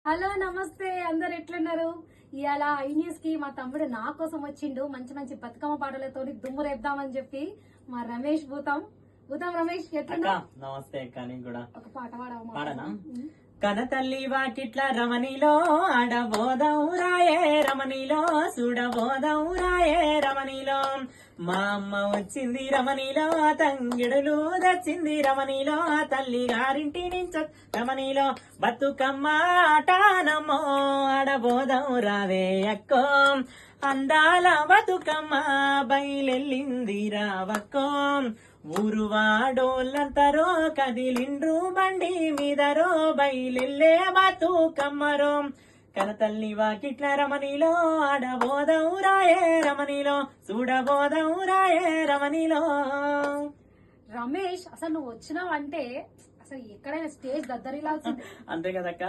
Hello నమస్తే అందరు ఎట్లున్నారు? ఇవాళ ఐ న్యూస్ కి మా తమ్ముడు నా కోసం వచ్చిండు. మంచి మంచి బతుకమ్మ పాటలతో దుమ్ము రేపుదామని చెప్పి మా రమేష్ భూతం రమేష్ ఎట్లున్నా? నమస్తే అక్క. నీకు కూడా ఒక పాట పాడనా? కనతల్లి వాకిట్ల రమణిలో ఆడబోదం రాయే రమణిలో చూడబోదం రాయే రమణిలో మా అమ్మ వచ్చింది రమణిలో తంగిడులు తెచ్చింది రమణిలో తల్లి గారింటి నుంచి రమణిలో బతుకమ్మ ఆటానమ్మో ఆడబోదం రావే అక్కో అందాల బతుకమ్మ బయలెల్లింది రావక్కో ఊరు వాడోళ్ళంతరో కదిలిండ్రు బండి మీదరో బయలెల్లే బతుకమ్మరో కనతల్లి వాకిట్ల రమణిలో ఆడబోదం రాయే రమణిలో చూడబోదం రాయే రమణిలో. రమేష్ అసలు నువ్వు వచ్చినావు అంటే అసలు ఎక్కడైనా స్టేజ్ దద్దరిల్లాల్సిందే. అంతే కదక్క.